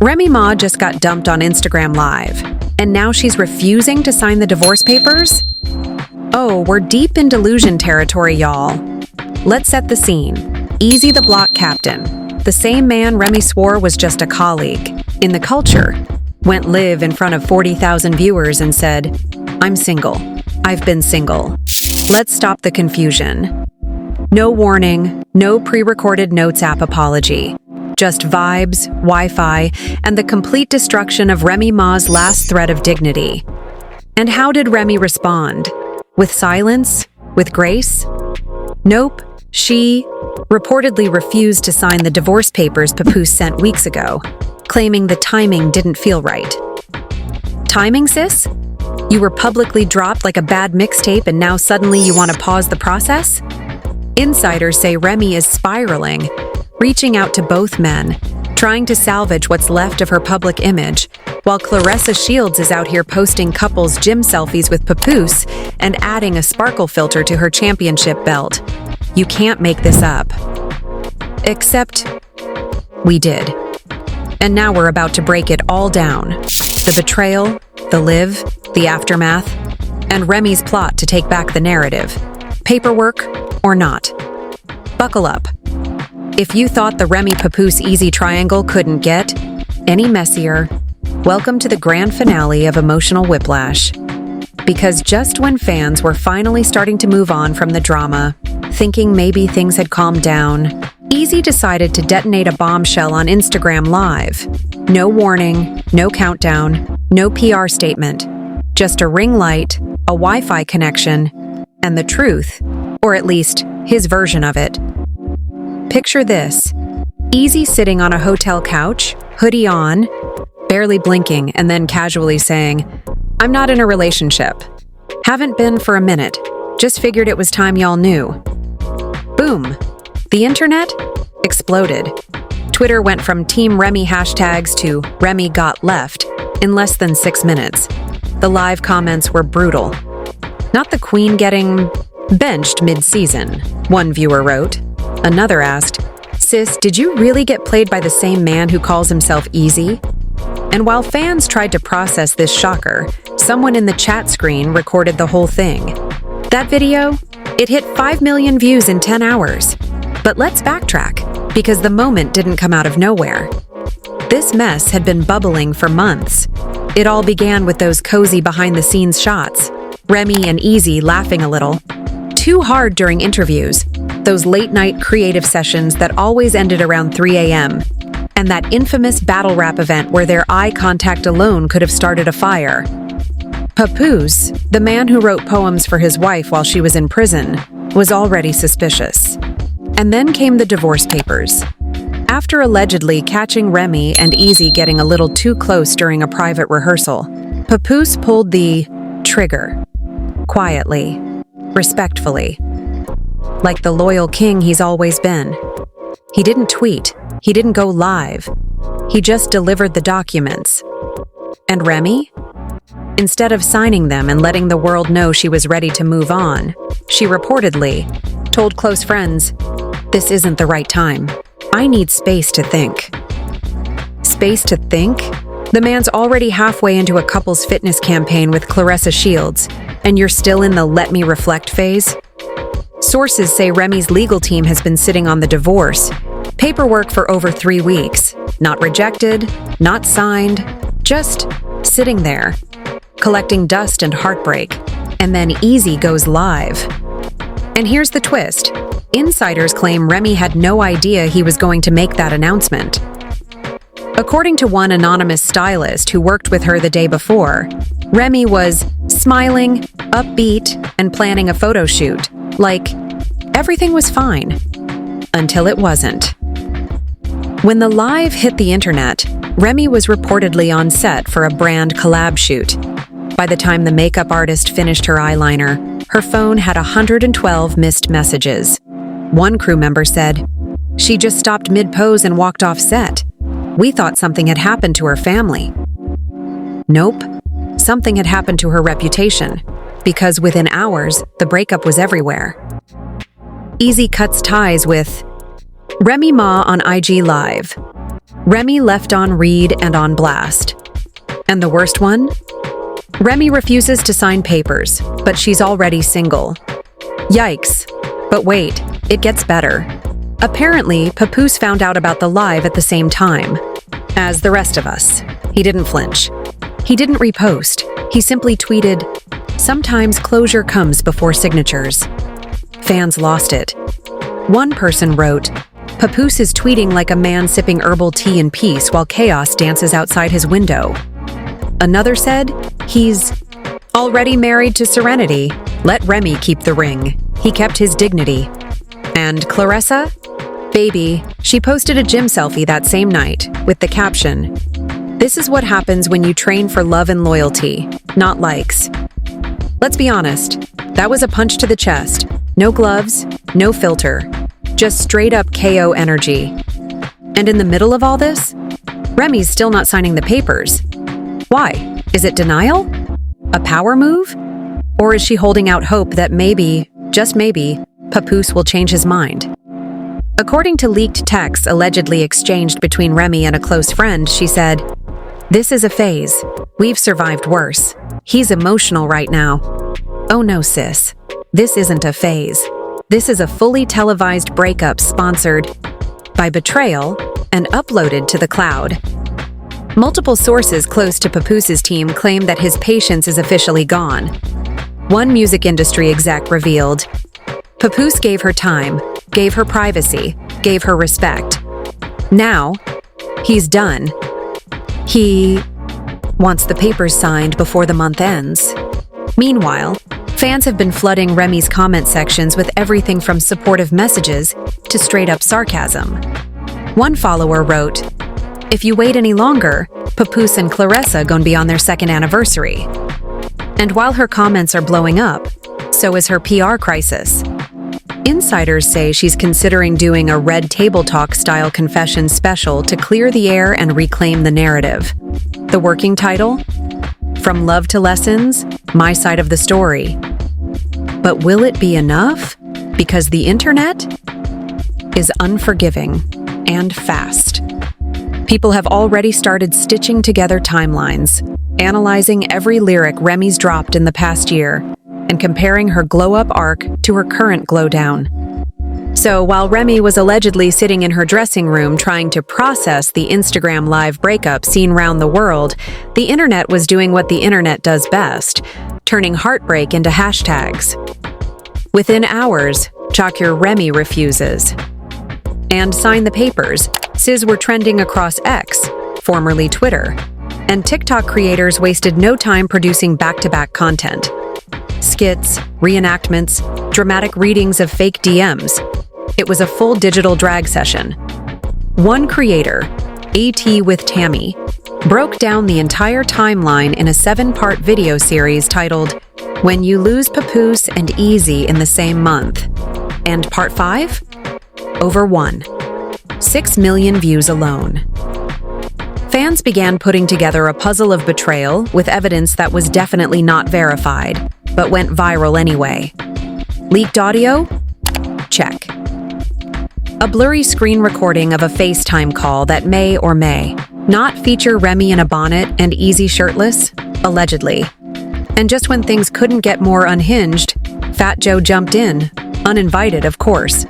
Remy Ma just got dumped on Instagram Live, and now she's refusing to sign the divorce papers? Oh, we're deep in delusion territory, y'all. Let's set the scene. Eazy the block captain, the same man Remy swore was just a colleague in the culture, went live in front of 40,000 viewers and said, "I'm single. I've been single. Let's stop the confusion." No warning, no pre-recorded notes app apology. Just vibes, Wi-Fi, and the complete destruction of Remy Ma's last thread of dignity. And how did Remy respond? With silence? With grace? Nope. She reportedly refused to sign the divorce papers Papoose sent weeks ago, claiming the timing didn't feel right. Timing, sis? You were publicly dropped like a bad mixtape and now suddenly you want to pause the process? Insiders say Remy is spiraling, reaching out to both men, trying to salvage what's left of her public image, while Claressa Shields is out here posting couples gym selfies with Papoose and adding a sparkle filter to her championship belt. You can't make this up. Except, we did. And now we're about to break it all down. The betrayal, the live, the aftermath, and Remy's plot to take back the narrative. Paperwork or not. Buckle up. If you thought the Remy Papoose Eazy triangle couldn't get any messier, welcome to the grand finale of Emotional Whiplash. Because just when fans were finally starting to move on from the drama, thinking maybe things had calmed down, Eazy decided to detonate a bombshell on Instagram Live. No warning, no countdown, no PR statement. Just a ring light, a Wi-Fi connection, and the truth, or at least his version of it. Picture this. Eazy sitting on a hotel couch, hoodie on, barely blinking, and then casually saying, "I'm not in a relationship. Haven't been for a minute. Just figured it was time y'all knew." Boom. The internet exploded. Twitter went from Team Remy hashtags to Remy got left in less than 6 minutes. The live comments were brutal. "Not the queen getting benched mid-season," one viewer wrote. Another asked, "Sis, did you really get played by the same man who calls himself Eazy?" And while fans tried to process this shocker, someone in the chat screen recorded the whole thing. That video? It hit 5 million views in 10 hours. But let's backtrack, because the moment didn't come out of nowhere. This mess had been bubbling for months. It all began with those cozy behind-the-scenes shots. Remy and Eazy laughing a little. Too hard during interviews. Those late-night creative sessions that always ended around 3 a.m. And that infamous battle rap event where their eye contact alone could have started a fire. Papoose, the man who wrote poems for his wife while she was in prison, was already suspicious. And then came the divorce papers. After allegedly catching Remy and Eazy getting a little too close during a private rehearsal, Papoose pulled the trigger. Quietly, respectfully. Like the loyal king he's always been. He didn't tweet. He didn't go live. He just delivered the documents. And Remy? Instead of signing them and letting the world know she was ready to move on, she reportedly told close friends, "This isn't the right time. I need space to think." Space to think? The man's already halfway into a couples fitness campaign with Claressa Shields, and you're still in the let me reflect phase? Sources say Remy's legal team has been sitting on the divorce paperwork for over 3 weeks. Not rejected, not signed, just sitting there, collecting dust and heartbreak. And then Eazy goes live. And here's the twist. Insiders claim Remy had no idea he was going to make that announcement. According to one anonymous stylist who worked with her the day before, Remy was smiling, upbeat, and planning a photo shoot. Like, everything was fine. Until it wasn't. When the live hit the internet, Remy was reportedly on set for a brand collab shoot. By the time the makeup artist finished her eyeliner, her phone had 112 missed messages. One crew member said, "She just stopped mid-pose and walked off set. We thought something had happened to her family." Nope, something had happened to her reputation, because within hours, the breakup was everywhere. Eazy cuts ties with Remy Ma on IG Live. Remy left on read and on blast. And the worst one? Remy refuses to sign papers, but she's already single. Yikes. But wait, it gets better. Apparently, Papoose found out about the live at the same time as the rest of us. He didn't flinch. He didn't repost. He simply tweeted, "Sometimes closure comes before signatures." Fans lost it. One person wrote, "Papoose is tweeting like a man sipping herbal tea in peace while chaos dances outside his window." Another said, "He's already married to Serenity. Let Remy keep the ring. He kept his dignity." And Clarissa? Baby, she posted a gym selfie that same night with the caption, "This is what happens when you train for love and loyalty, not likes." Let's be honest, that was a punch to the chest. No gloves, no filter, just straight up KO energy. And in the middle of all this, Remy's still not signing the papers. Why? Is it denial? A power move? Or is she holding out hope that maybe, just maybe, Papoose will change his mind? According to leaked texts allegedly exchanged between Remy and a close friend, she said, "This is a phase. We've survived worse. He's emotional right now." Oh no, sis. This isn't a phase. This is a fully televised breakup sponsored by betrayal and uploaded to the cloud. Multiple sources close to Papoose's team claim that his patience is officially gone. One music industry exec revealed, "Papoose gave her time, gave her privacy, gave her respect. Now, he's done. He wants the papers signed before the month ends." Meanwhile, fans have been flooding Remy's comment sections with everything from supportive messages to straight-up sarcasm. One follower wrote, "If you wait any longer, Papoose and Clarissa gonna be on their second anniversary." And while her comments are blowing up, so is her PR crisis. Insiders say she's considering doing a Red Table Talk style confession special to clear the air and reclaim the narrative. The working title? From Love to Lessons, My Side of the Story. But will it be enough? Because the internet is unforgiving and fast. People have already started stitching together timelines, analyzing every lyric Remy's dropped in the past year, and comparing her glow-up arc to her current glow-down. So while Remy was allegedly sitting in her dressing room trying to process the Instagram live breakup seen round the world, the internet was doing what the internet does best, turning heartbreak into hashtags. Within hours, Chalk Your Remy refuses. And Sign the Papers, Sis were trending across X, formerly Twitter, and TikTok creators wasted no time producing back-to-back content. Skits, reenactments, dramatic readings of fake DMs. It was a full digital drag session. One creator, AT with Tammy, broke down the entire timeline in a 7-part video series titled When You Lose Papoose and Eazy in the Same Month. And part 5? Over 6 million views alone. Fans began putting together a puzzle of betrayal with evidence that was definitely not verified, but went viral anyway. Leaked audio? Check. A blurry screen recording of a FaceTime call that may or may not feature Remy in a bonnet and Eazy shirtless, allegedly. And just when things couldn't get more unhinged, Fat Joe jumped in, uninvited of course.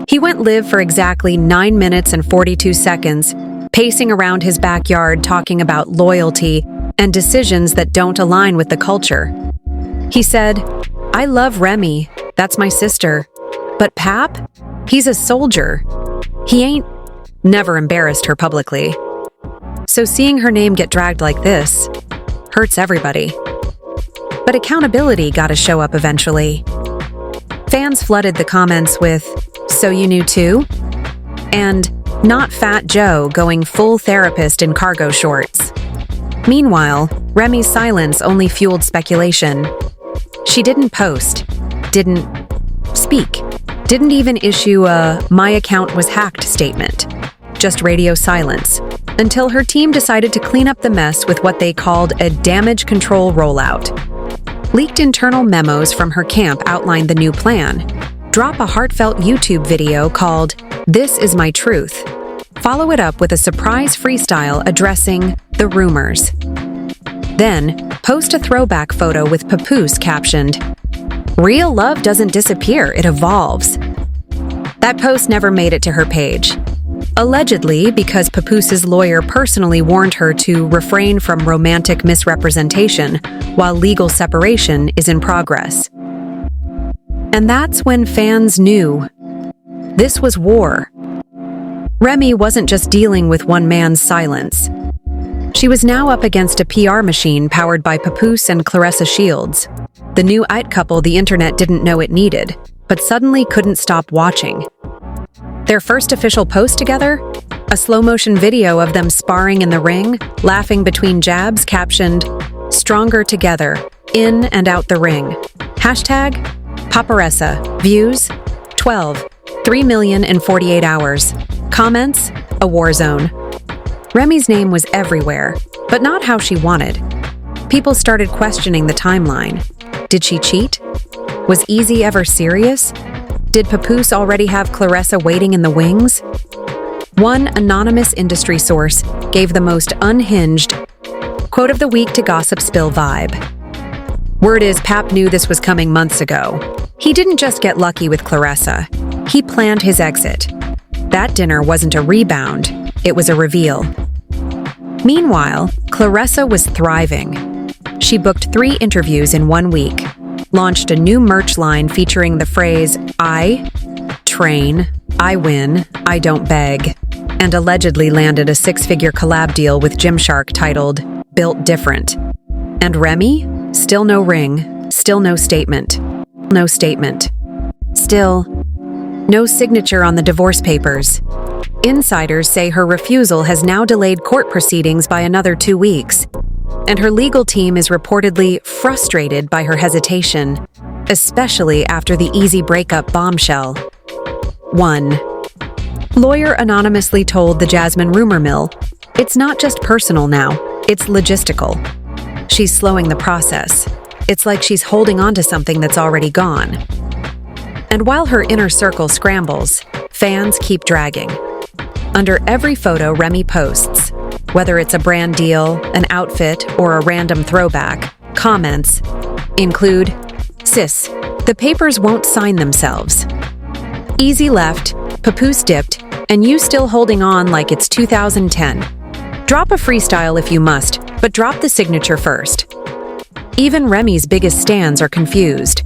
He went live for exactly 9 minutes and 42 seconds, pacing around his backyard talking about loyalty and decisions that don't align with the culture. He said, "I love Remy, that's my sister. But Pap? He's a soldier. He ain't..." Never embarrassed her publicly. So seeing her name get dragged like this hurts everybody. But accountability gotta show up eventually. Fans flooded the comments with, "So you knew too?" And "Not Fat Joe going full therapist in cargo shorts." Meanwhile, Remy's silence only fueled speculation. She didn't post, didn't speak, didn't even issue a "my account was hacked" statement. Just radio silence, until her team decided to clean up the mess with what they called a damage control rollout. Leaked internal memos from her camp outlined the new plan. Drop a heartfelt YouTube video called "This Is My Truth," Follow it up with a surprise freestyle addressing the rumors. Then, post a throwback photo with Papoose captioned, "Real love doesn't disappear, it evolves." That post never made it to her page, allegedly because Papoose's lawyer personally warned her to refrain from romantic misrepresentation while legal separation is in progress. And that's when fans knew. This was war. Remy wasn't just dealing with one man's silence. She was now up against a PR machine powered by Papoose and Claressa Shields, the new IT couple the internet didn't know it needed, but suddenly couldn't stop watching. Their first official post together? A slow-motion video of them sparring in the ring, laughing between jabs, captioned, "Stronger together, in and out the ring." Hashtag Paparessa. Views 12. 3 million in 48 hours. Comments, a war zone. Remy's name was everywhere, but not how she wanted. People started questioning the timeline. Did she cheat? Was Eazy ever serious? Did Papoose already have Claressa waiting in the wings? One anonymous industry source gave the most unhinged quote of the week to Gossip Spill vibe. Word is Pap knew this was coming months ago. He didn't just get lucky with Claressa. He planned his exit. That dinner wasn't a rebound, it was a reveal. Meanwhile, Claressa was thriving. She booked 3 interviews in 1 week, launched a new merch line featuring the phrase, "I train, I win, I don't beg," and allegedly landed a 6-figure collab deal with Gymshark titled, "Built Different." And Remy? Still no ring, still no statement. No statement. Still, no signature on the divorce papers. Insiders say her refusal has now delayed court proceedings by another 2 weeks, and her legal team is reportedly frustrated by her hesitation, especially after the Eazy breakup bombshell. 1. Lawyer anonymously told the Jasmine rumor mill, "It's not just personal now, it's logistical." She's slowing the process. It's like she's holding on to something that's already gone. And while her inner circle scrambles, fans keep dragging. Under every photo Remy posts, whether it's a brand deal, an outfit, or a random throwback, comments include, "Sis, the papers won't sign themselves." Eazy left, Papoose dipped, and you still holding on like it's 2010. Drop a freestyle if you must, but drop the signature first. Even Remy's biggest stans are confused.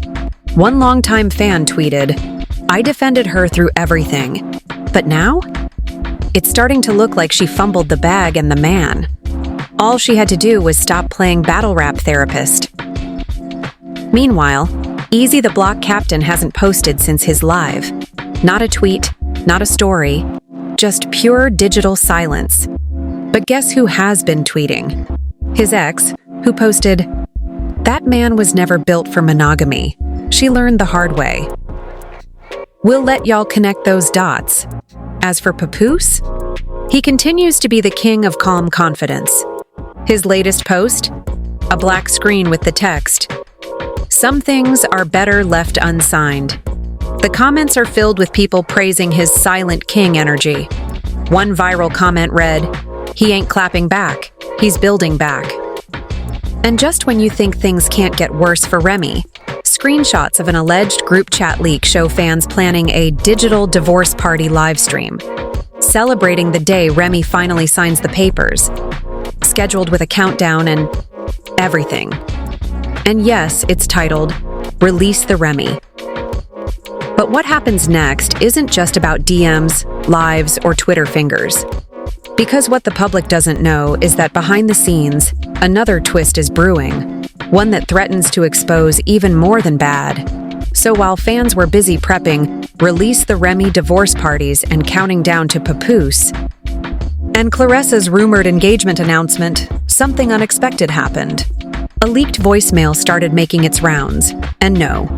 One longtime fan tweeted, "I defended her through everything, but now? It's starting to look like she fumbled the bag and the man. All she had to do was stop playing battle rap therapist." Meanwhile, Eazy the block captain hasn't posted since his live. Not a tweet, not a story, just pure digital silence. But guess who has been tweeting? His ex, who posted, "That man was never built for monogamy. She learned the hard way." We'll let y'all connect those dots. As for Papoose, he continues to be the king of calm confidence. His latest post? A black screen with the text, "Some things are better left unsigned." The comments are filled with people praising his silent king energy. One viral comment read, "He ain't clapping back, he's building back." And just when you think things can't get worse for Remy, screenshots of an alleged group chat leak show fans planning a digital divorce party livestream, celebrating the day Remy finally signs the papers, scheduled with a countdown and everything. And yes, it's titled, "Release the Remy." But what happens next isn't just about DMs, lives, or Twitter fingers. Because what the public doesn't know is that behind the scenes, another twist is brewing, one that threatens to expose even more than bad. So while fans were busy prepping Release the Remy divorce parties and counting down to Papoose, and Claressa's rumored engagement announcement, something unexpected happened. A leaked voicemail started making its rounds, and no,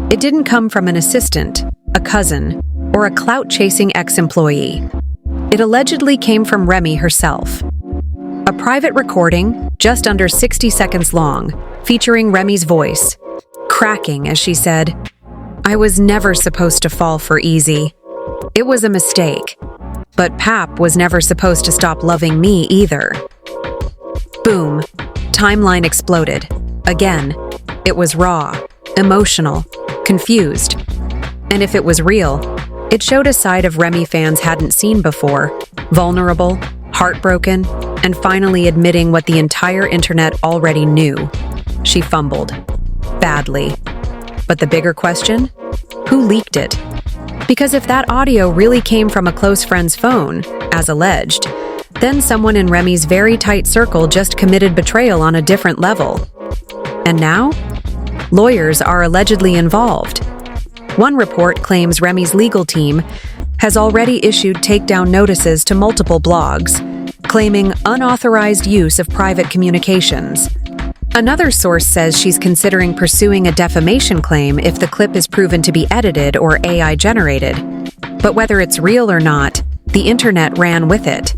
it didn't come from an assistant, a cousin, or a clout-chasing ex-employee. It allegedly came from Remy herself. A private recording, just under 60 seconds long, featuring Remy's voice, cracking as she said, "I was never supposed to fall for Eazy. It was a mistake. But Pap was never supposed to stop loving me either. Boom. Timeline exploded. Again. It was raw, emotional, confused. And if it was real, it showed a side of Remy fans hadn't seen before, vulnerable, heartbroken, and finally admitting what the entire internet already knew. She fumbled. Badly. But the bigger question? Who leaked it? Because if that audio really came from a close friend's phone, as alleged, then someone in Remy's very tight circle just committed betrayal on a different level. And now? Lawyers are allegedly involved. One report claims Remy's legal team has already issued takedown notices to multiple blogs, claiming unauthorized use of private communications. Another source says she's considering pursuing a defamation claim if the clip is proven to be edited or AI generated. But whether it's real or not, the internet ran with it.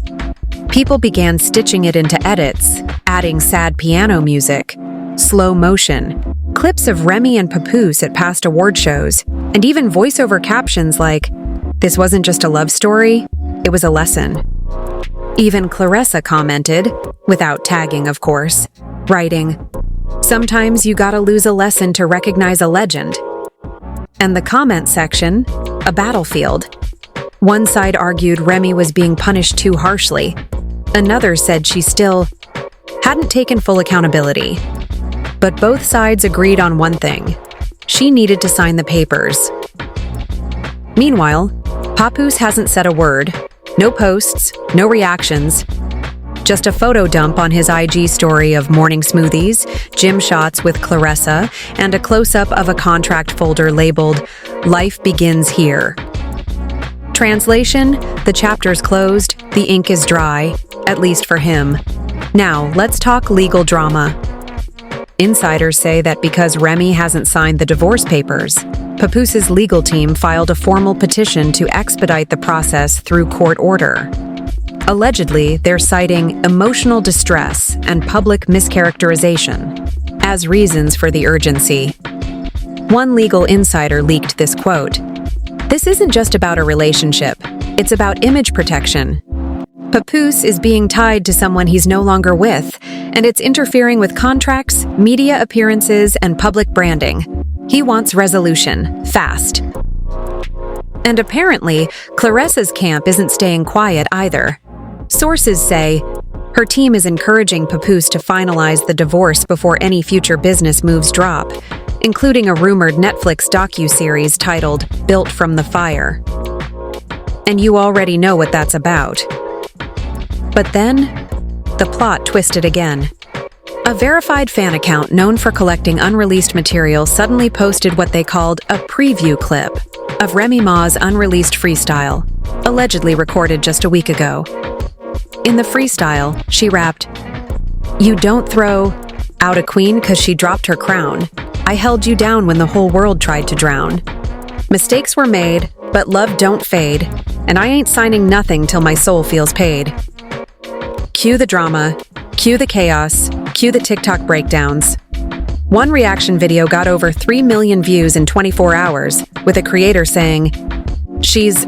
People began stitching it into edits, adding sad piano music, slow motion, clips of Remy and Papoose at past award shows, and even voiceover captions like, "This wasn't just a love story, it was a lesson." Even Clarissa commented, without tagging of course, writing, "Sometimes you gotta lose a lesson to recognize a legend." And the comment section, a battlefield. One side argued Remy was being punished too harshly. Another said she still hadn't taken full accountability. But both sides agreed on one thing. She needed to sign the papers. Meanwhile, Papoose hasn't said a word. No posts, no reactions. Just a photo dump on his IG story of morning smoothies, gym shots with Clarissa, and a close-up of a contract folder labeled, "Life Begins Here." Translation: the chapter's closed, the ink is dry, at least for him. Now, let's talk legal drama. Insiders say that because Remy hasn't signed the divorce papers, Papoose's legal team filed a formal petition to expedite the process through court order. Allegedly, they're citing emotional distress and public mischaracterization as reasons for the urgency. One legal insider leaked this quote, "This isn't just about a relationship, it's about image protection. Papoose is being tied to someone he's no longer with, and it's interfering with contracts, media appearances, and public branding. He wants resolution, fast." And apparently, Clarissa's camp isn't staying quiet either. Sources say her team is encouraging Papoose to finalize the divorce before any future business moves drop, including a rumored Netflix docuseries titled Built from the Fire. And you already know what that's about. But then, the plot twisted again. A verified fan account known for collecting unreleased material suddenly posted what they called a preview clip of Remy Ma's unreleased freestyle, allegedly recorded just a week ago. In the freestyle, she rapped, "You don't throw out a queen 'cause she dropped her crown. I held you down when the whole world tried to drown. Mistakes were made, but love don't fade, and I ain't signing nothing till my soul feels paid." Cue the drama, cue the chaos, cue the TikTok breakdowns. One reaction video got over 3 million views in 24 hours, with a creator saying, "She's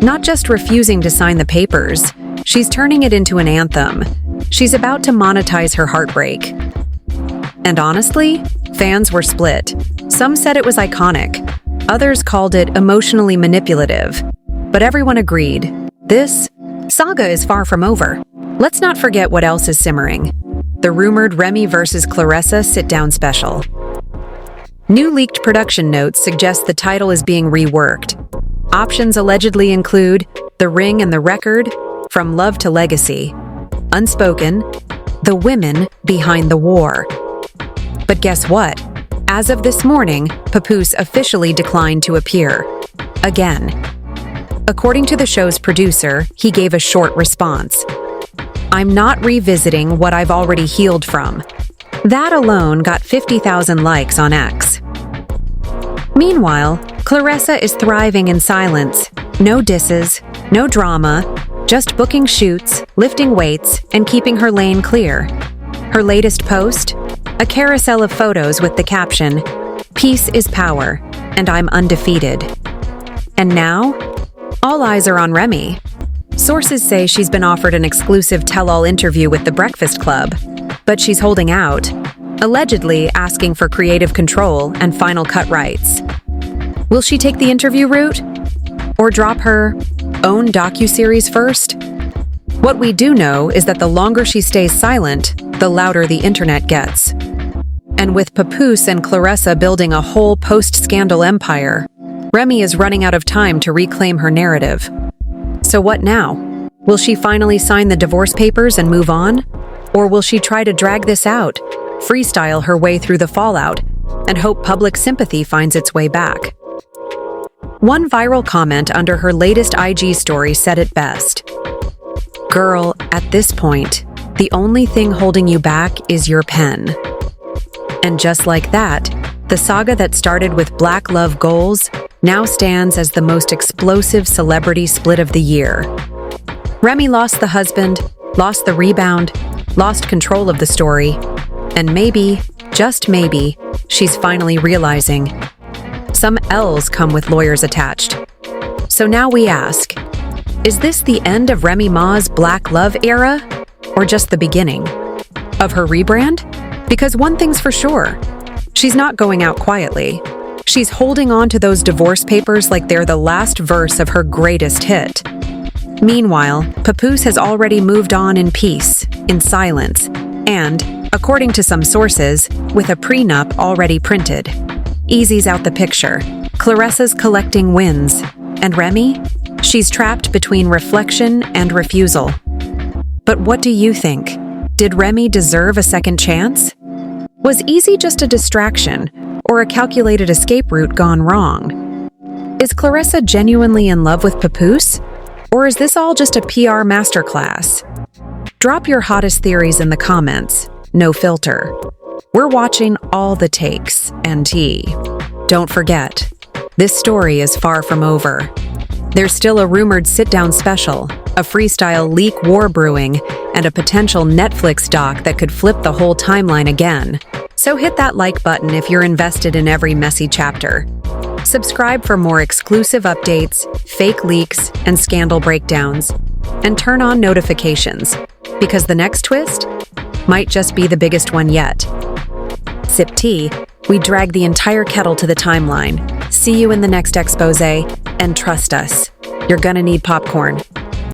not just refusing to sign the papers, she's turning it into an anthem. She's about to monetize her heartbreak." And honestly, fans were split. Some said it was iconic. Others called it emotionally manipulative. But everyone agreed. This saga is far from over. Let's not forget what else is simmering. The rumored Remy versus Clarissa sit-down special. New leaked production notes suggest the title is being reworked. Options allegedly include The Ring and the Record, From Love to Legacy, Unspoken, The Women Behind the War. But guess what? As of this morning, Papoose officially declined to appear. Again. According to the show's producer, he gave a short response. "I'm not revisiting what I've already healed from." That alone got 50,000 likes on X. Meanwhile, Clarissa is thriving in silence. No disses, no drama, just booking shoots, lifting weights, and keeping her lane clear. Her latest post? A carousel of photos with the caption, "Peace is power, and I'm undefeated." And now, all eyes are on Remy. Sources say she's been offered an exclusive tell-all interview with The Breakfast Club, but she's holding out, allegedly asking for creative control and final cut rights. Will she take the interview route? Or drop her own docuseries first? What we do know is that the longer she stays silent, the louder the internet gets. And with Papoose and Claressa building a whole post-scandal empire, Remy is running out of time to reclaim her narrative. So what now? Will she finally sign the divorce papers and move on? Or will she try to drag this out, freestyle her way through the fallout, and hope public sympathy finds its way back? One viral comment under her latest IG story said it best. "Girl, at this point, the only thing holding you back is your pen." And just like that, the saga that started with Black Love Goals now stands as the most explosive celebrity split of the year. Remy lost the husband, lost the rebound, lost control of the story, and maybe, just maybe, she's finally realizing some L's come with lawyers attached. So now we ask, is this the end of Remy Ma's Black Love era? Or just the beginning of her rebrand? Because one thing's for sure, she's not going out quietly. She's holding on to those divorce papers like they're the last verse of her greatest hit. Meanwhile, Papoose has already moved on in peace, in silence, and, according to some sources, with a prenup already printed. Eazy's out the picture. Claressa's collecting wins. And Remy? She's trapped between reflection and refusal. But what do you think? Did Remy deserve a second chance? Was Eazy just a distraction, or a calculated escape route gone wrong? Is Claressa genuinely in love with Papoose? Or is this all just a PR masterclass? Drop your hottest theories in the comments. No filter. We're watching all the takes and tea. Don't forget, this story is far from over. There's still a rumored sit-down special, a freestyle leak war brewing, and a potential Netflix doc that could flip the whole timeline again. So hit that like button if you're invested in every messy chapter. Subscribe for more exclusive updates, fake leaks, and scandal breakdowns. And turn on notifications, because the next twist might just be the biggest one yet. Sip tea, we drag the entire kettle to the timeline. See you in the next expose, and trust us, you're gonna need popcorn.